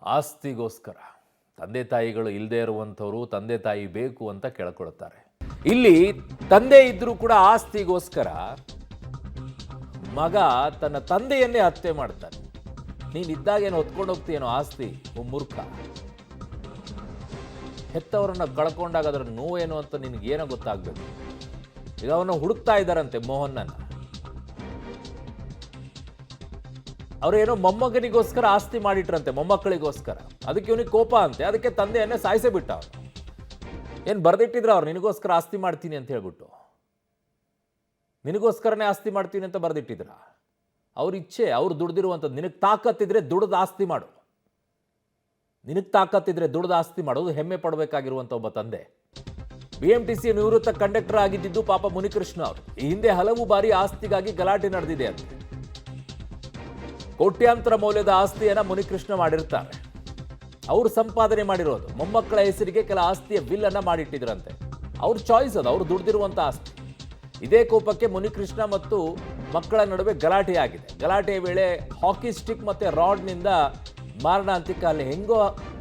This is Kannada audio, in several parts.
ಆಸ್ತಿಗೋಸ್ಕರ ತಂದೆ ತಾಯಿಗಳು ಇಲ್ಲದೆ ಇರುವಂಥವರು ತಂದೆ ತಾಯಿ ಬೇಕು ಅಂತ ಕೇಳ್ಕೊಳ್ತಾರೆ. ಇಲ್ಲಿ ತಂದೆ ಇದ್ರೂ ಕೂಡ ಆಸ್ತಿಗೋಸ್ಕರ ಮಗ ತನ್ನ ತಂದೆಯನ್ನೇ ಹತ್ಯೆ ಮಾಡ್ತಾನೆ. ನೀನಿದ್ದಾಗೇನು ಹೊತ್ಕೊಂಡು ಹೋಗ್ತೀಯೇನೋ ಆಸ್ತಿ, ಮೂರ್ಖ. ಹೆತ್ತವರನ್ನ ಕಳ್ಕೊಂಡಾಗ ಅದರ ನೋವೇನು ಅಂತ ನಿನಗೇನೋ ಗೊತ್ತಾಗ್ಬೇಕು. ಈಗ ಅವನ್ನ ಹುಡುಕ್ತಾ ಇದ್ದಾರಂತೆ, ಮೋಹನ್ನನ್ನ. ಅವರೇನೋ ಮೊಮ್ಮಗನಿಗೋಸ್ಕರ ಆಸ್ತಿ ಮಾಡಿಟ್ರಂತೆ, ಮೊಮ್ಮಕ್ಕಳಿಗೋಸ್ಕರ. ಅದಕ್ಕೆ ಇವನಿಗೆ ಕೋಪ ಅಂತೆ, ಅದಕ್ಕೆ ತಂದೆಯನ್ನೇ ಸಾಯಿಸೇ ಬಿಟ್ಟ ಅವನು. ಏನು ಬರ್ದಿಟ್ಟಿದ್ರ ಅವ್ರು, ನಿನಗೋಸ್ಕರ ಆಸ್ತಿ ಮಾಡ್ತೀನಿ ಅಂತ ಹೇಳ್ಬಿಟ್ಟು? ನಿನಗೋಸ್ಕರನೇ ಆಸ್ತಿ ಮಾಡ್ತೀನಿ ಅಂತ ಬರ್ದಿಟ್ಟಿದ್ರ? ಅವ್ರ ಇಚ್ಛೆ, ಅವ್ರು ದುಡ್ದಿರುವಂಥದ್ದು. ನಿನಗೆ ತಾಕತ್ತಿದ್ರೆ ದುಡ್ದು ಆಸ್ತಿ ಮಾಡು. ನಿನಗೆ ತಾಕತ್ತಿದ್ರೆ ದುಡ್ದು ಆಸ್ತಿ ಮಾಡೋದು ಹೆಮ್ಮೆ ಪಡಬೇಕಾಗಿರುವಂಥ ಒಬ್ಬ ತಂದೆ. BMTC ನಿವೃತ್ತ ಕಂಡಕ್ಟರ್ ಆಗಿದ್ದು ಪಾಪ ಮುನಿಕೃಷ್ಣ ಅವರು. ಈ ಹಿಂದೆ ಹಲವು ಬಾರಿ ಆಸ್ತಿಗಾಗಿ ಗಲಾಟೆ ನಡೆದಿದೆ ಅಂತ. ಕೋಟ್ಯಾಂತರ ಮೌಲ್ಯದ ಆಸ್ತಿಯನ್ನ ಮುನಿಕೃಷ್ಣ ಮಾಡಿರ್ತಾರೆ. ಅವರು ಸಂಪಾದನೆ ಮಾಡಿರೋದು. ಮೊಮ್ಮಕ್ಕಳ ಹೆಸರಿಗೆ ಕೆಲ ಆಸ್ತಿಯ ಬಿಲ್ ಅನ್ನ ಮಾಡಿಟ್ಟಿದ್ರಂತೆ. ಅವ್ರ ಚಾಯ್ಸ್ ಅದು, ಅವ್ರು ದುಡ್ದಿರುವಂತ ಆಸ್ತಿ. ಇದೇ ಕೋಪಕ್ಕೆ ಮುನಿಕೃಷ್ಣ ಮತ್ತು ಮಕ್ಕಳ ನಡುವೆ ಗಲಾಟೆ ಆಗಿದೆ. ಗಲಾಟೆಯ ವೇಳೆ ಹಾಕಿ ಸ್ಟಿಕ್ ಮತ್ತೆ ರಾಡ್ನಿಂದ ಮಾರಣಾಂತಿಕ. ಅಲ್ಲಿ ಹೆಂಗೋ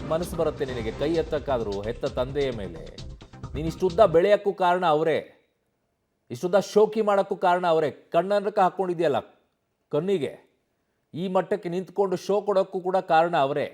ಮನಸ್ಸು ಬರುತ್ತೆ ನಿನಗೆ ಕೈ ಎತ್ತಕ್ಕಾದ್ರೂ ಹೆತ್ತ ತಂದೆಯ ಮೇಲೆ. ನೀನು ಇಷ್ಟುದ್ದ ಬೆಳೆಯಕ್ಕೂ ಕಾರಣ ಅವರೇ, ಇಷ್ಟುದ್ದ ಶೋಕಿ ಮಾಡೋಕ್ಕೂ ಕಾರಣ ಅವರೇ. ಕಣ್ಣನಕ ಹಾಕ್ಕೊಂಡಿದೆಯಲ್ಲ ಕಣ್ಣಿಗೆ, ಈ ಮಟ್ಟಕ್ಕೆ ನಿಂತ್ಕೊಂಡು ಶೋ ಕೊಡೋಕ್ಕೂ ಕೂಡ ಕಾರಣ ಅವರೇ.